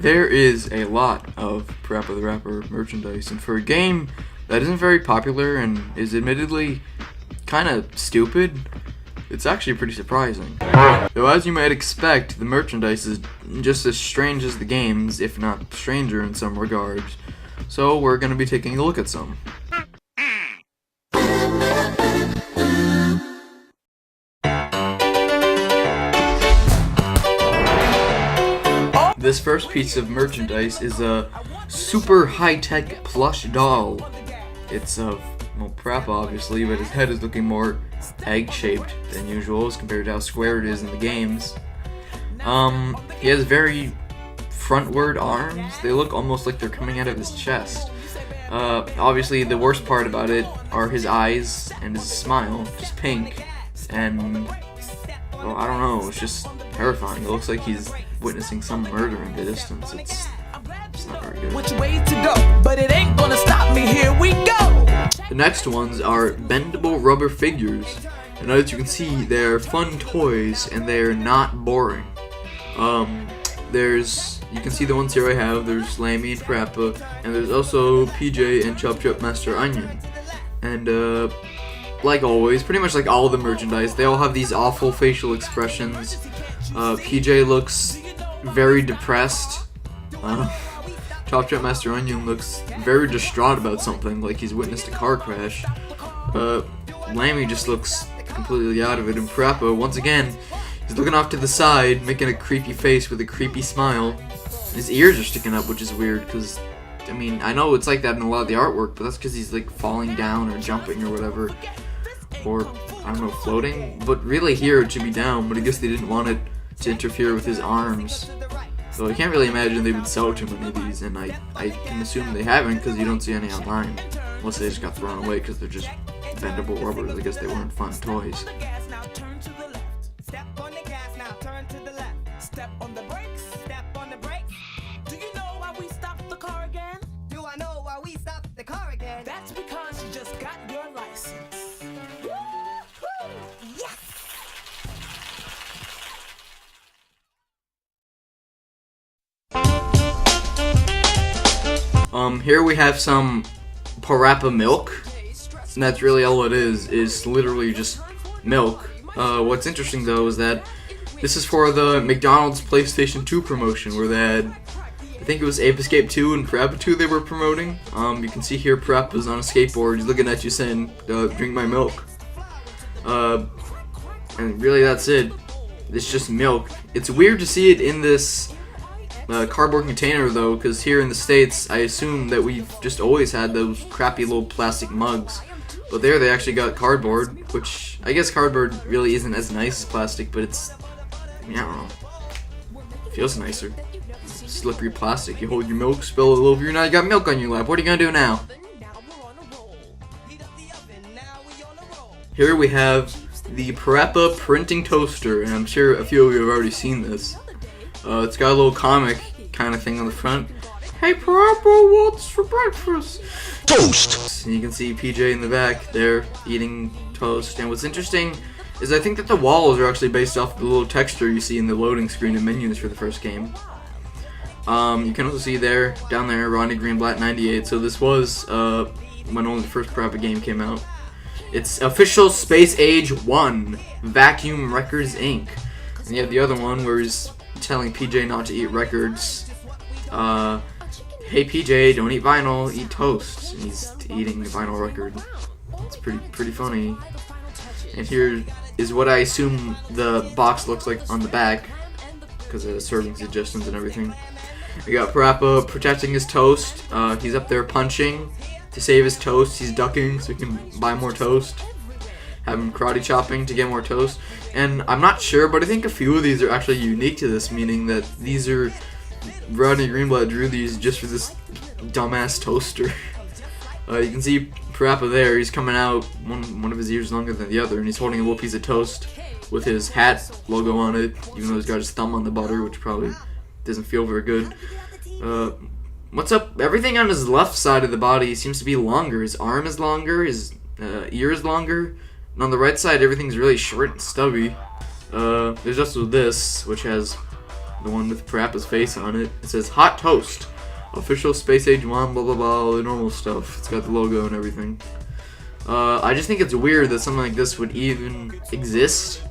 There is a lot of Parappa the Rapper merchandise, and for a game that isn't very popular and is admittedly kind of stupid, it's actually pretty surprising. Though as you might expect, the merchandise is just as strange as the games, if not stranger in some regards. So we're going to be taking a look at some. This first piece of merchandise is a super high-tech plush doll. It's of, well, Parappa obviously, but his head is looking more egg-shaped than usual as compared to how square it is in the games. He has very frontward arms. They look almost like they're coming out of his chest. Obviously the worst part about it are his eyes and his smile, just pink, and, well, I don't know, it's just terrifying. It looks like he's witnessing some murder in the distance. It's not very good. Which way to go? But it ain't gonna stop me. Here we go. The next ones are bendable rubber figures, and as you can see, they're fun toys and they're not boring. You can see the ones here I have. There's Lammy and Parappa, and there's also PJ and Chop Master Onion. And like always, pretty much like all of the merchandise, they all have these awful facial expressions. PJ looks very depressed. Chop Master Onion looks very distraught about something, like he's witnessed a car crash. Lammy just looks completely out of it, and Parappa, once again, he's looking off to the side, making a creepy face with a creepy smile. His ears are sticking up, which is weird, because, I mean, I know it's like that in a lot of the artwork, but that's because he's, like, falling down or jumping or whatever. Or, I don't know, floating? But really here it should be down, but I guess they didn't want it to interfere with his arms. So I can't really imagine they would sell too many of these, and I can assume they haven't because you don't see any online. Unless they just got thrown away because they're just bendable rubbers. I guess they weren't fun toys. That's because you just got your license. Yes! Here we have some Parappa milk, and that's really all it is literally just milk. What's interesting though is that this is for the McDonald's PlayStation 2 promotion, where they had, I think it was Ape Escape 2 and Parappa 2 they were promoting. You can see here Parappa's on a skateboard, he's looking at you saying, drink my milk. And really that's it. It's just milk. It's weird to see it in this cardboard container though, because here in the States I assume that we've just always had those crappy little plastic mugs. But there they actually got cardboard, which I guess cardboard really isn't as nice as plastic, but it's, I mean, I don't know. It feels nicer. Slippery plastic. You hold your milk, spill it all over you, now you got milk on your lap. What are you gonna do now? Here we have the Parappa printing toaster, and I'm sure a few of you have already seen this. It's got a little comic kind of thing on the front. Hey Parappa, what's for breakfast? Toast! And you can see PJ in the back there eating toast. And what's interesting is I think that the walls are actually based off the little texture you see in the loading screen and menus for the first game. You can also see there, down there, Ronnie Greenblatt 98. So this was when only the first Parappa game came out. It's official Space Age 1, Vacuum Records Inc. And you have the other one where he's telling PJ not to eat records. Hey PJ, don't eat vinyl, eat toast. And he's eating the vinyl record. It's pretty funny. And here is what I assume the box looks like on the back, because of the serving suggestions and everything. We got Parappa protecting his toast. He's up there punching to save his toast. He's ducking so he can buy more toast. Have him karate chopping to get more toast. And I'm not sure, but I think a few of these are actually unique to this, meaning that these are Rodney Greenblatt drew these just for this dumbass toaster. You can see Parappa there. He's coming out, one of his ears longer than the other, and he's holding a little piece of toast with his hat logo on it, even though he's got his thumb on the butter, which probably doesn't feel very good. What's up? Everything on his left side of the body seems to be longer. His arm is longer, his ear is longer, and on the right side everything's really short and stubby. There's also this, which has the one with Parappa's face on it. It says Hot Toast, official Space Age 1, blah blah blah, all the normal stuff. It's got the logo and everything. I just think it's weird that something like this would even exist.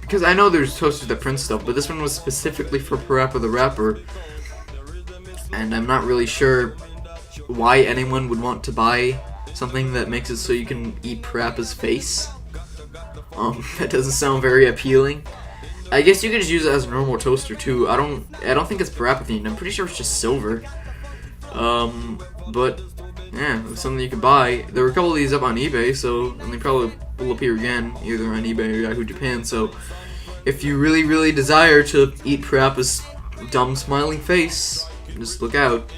Because I know there's toasters that print stuff, but this one was specifically for Parappa the Rapper. And I'm not really sure why anyone would want to buy something that makes it so you can eat Parappa's face. That doesn't sound very appealing. I guess you could just use it as a normal toaster too. I don't think it's Parappa themed. I'm pretty sure it's just silver. But yeah, it's something you could buy. There were a couple of these up on eBay, and they probably will appear again, either on eBay or Yahoo Japan. So if you really, really desire to eat Parappa's dumb smiling face, just look out.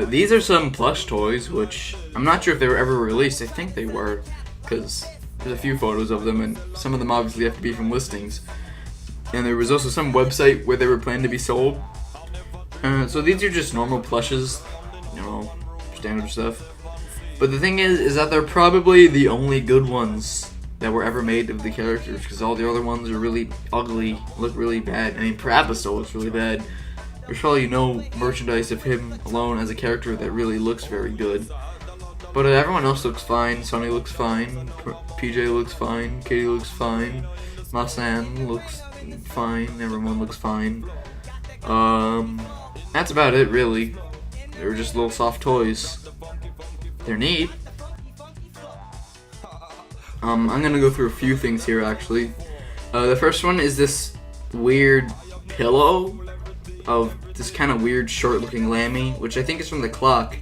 These are some plush toys, which I'm not sure if they were ever released. I think they were, because there's a few photos of them, and some of them obviously have to be from listings. And there was also some website where they were planned to be sold. So these are just normal plushes, you know, standard stuff. But the thing is that they're probably the only good ones that were ever made of the characters, because all the other ones are really ugly, look really bad. I mean, Parappa still looks really bad. There's probably no merchandise of him alone as a character that really looks very good. But everyone else looks fine. Sonny looks fine. PJ looks fine. Katie looks fine. Masan looks fine. Everyone looks fine. That's about it, really. They're just little soft toys. They're neat. I'm gonna go through a few things here, actually. The first one is this weird pillow of this kind of weird short-looking lammy, which I think is from the clock,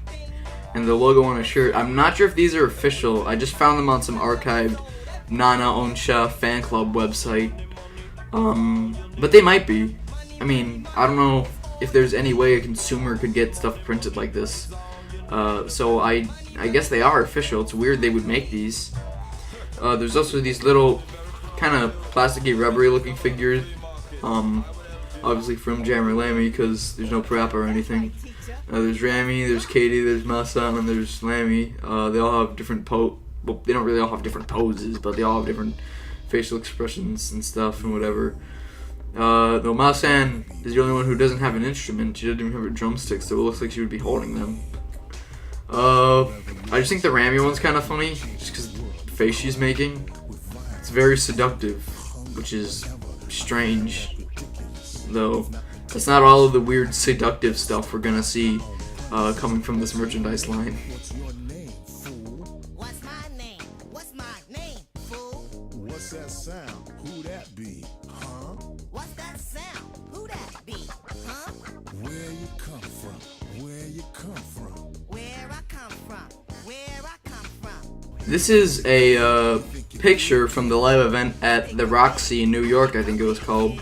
and the logo on a shirt. I'm not sure if these are official. I just found them on some archived Nana Onsha fan club website. But they might be. I mean, I don't know if there's any way a consumer could get stuff printed like this. So I guess they are official. It's weird they would make these. There's also these little kind of plasticky, rubbery looking figures. Obviously from Jammer Lammy, because there's no Parappa or anything. There's Rami, there's Katie, there's Masan, and there's Lammy. They all have different well, they don't really all have different poses, but they all have different facial expressions and stuff and whatever. Though Masan is the only one who doesn't have an instrument. She doesn't even have a drumstick, so it looks like she would be holding them. I just think the Rami one's kind of funny, just because the face she's making. It's very seductive, which is strange. Though that's not all of the weird seductive stuff we're gonna see coming from this merchandise line. What's my name? What's my name, fool? What's that sound? Who that be? Huh? What's that sound? Who that be? Huh? Where you come from? Where you come from? Where I come from? Where I come from? This is a picture from the live event at the Roxy in New York, I think it was called.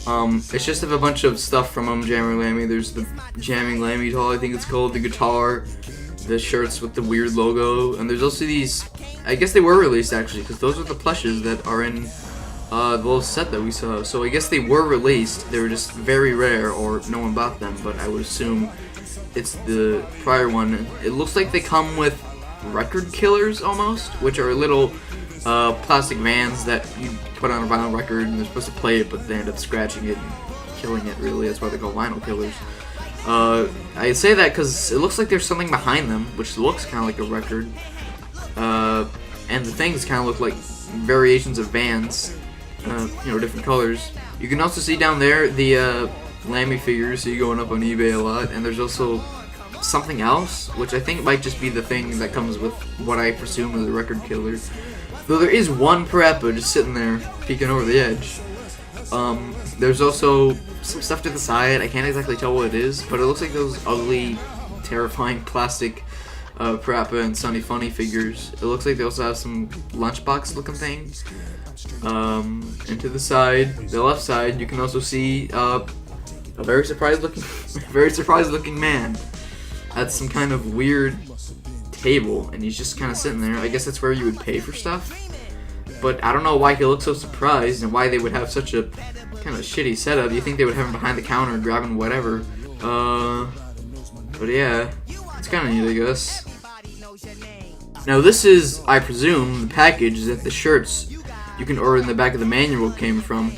It's just of a bunch of stuff from Jammer Lammy. There's the Jamming Lammy doll, I think it's called, the guitar, the shirts with the weird logo, and there's also these, I guess they were released actually, because those are the plushes that are in the little set that we saw. So I guess they were released, they were just very rare, or no one bought them, but I would assume it's the prior one. It looks like they come with record killers almost, which are little plastic vans that you put on a vinyl record and they're supposed to play it, but they end up scratching it and killing it, really. That's why they're called vinyl killers. I say that because it looks like there's something behind them, which looks kind of like a record. And the things kind of look like variations of vans, different colors. You can also see down there the Lammy figures, so you're going up on eBay a lot, and there's also something else, which I think might just be the thing that comes with what I presume is a record killer. Though there is one Parappa just sitting there, peeking over the edge. There's also some stuff to the side. I can't exactly tell what it is, but it looks like those ugly, terrifying plastic Parappa and Sunny Funny figures. It looks like they also have some lunchbox looking things. And to the side, the left side, you can also see a very surprised looking man. That's some kind of weird table, and he's just kind of sitting there. I guess that's where you would pay for stuff. But I don't know why he looks so surprised and why they would have such a kind of shitty setup. You think they would have him behind the counter grabbing whatever. But yeah, it's kind of neat, I guess. Now this is, I presume, the package that the shirts you can, or in the back of the manual came from.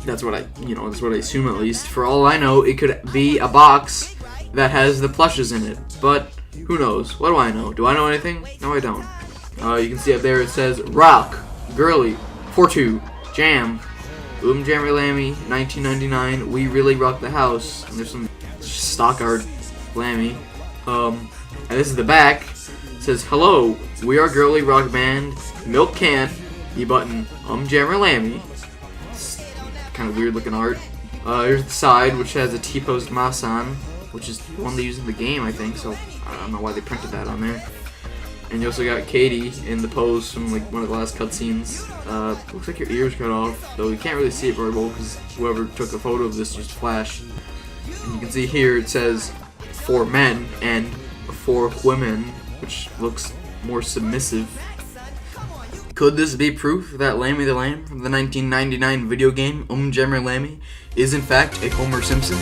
That's what that's what I assume at least. For all I know, it could be a box that has the plushes in it, but who knows? What do I know? Do I know anything? No, I don't. You can see up there it says Rock, Girly, Fortu, Jam, Jammy Lammy, 1999, We Really Rock the House, and there's some stock art Lammy. And this is the back. It says, hello, we are Girly Rock Band, Milk Can, E button, Jammer Lammy. Kind of weird looking art. Here's the side, which has a T-posed Masan, which is the one they use in the game, I think, so I don't know why they printed that on there. And you also got Katie in the pose from like one of the last cutscenes. Looks like your ears cut off, though you can't really see it very well because whoever took a photo of this just flashed. And you can see here it says for men and for women, which looks more submissive. Could this be proof that Lammy the Lamb from the 1999 video game Jammer Lammy is in fact a Homer Simpson?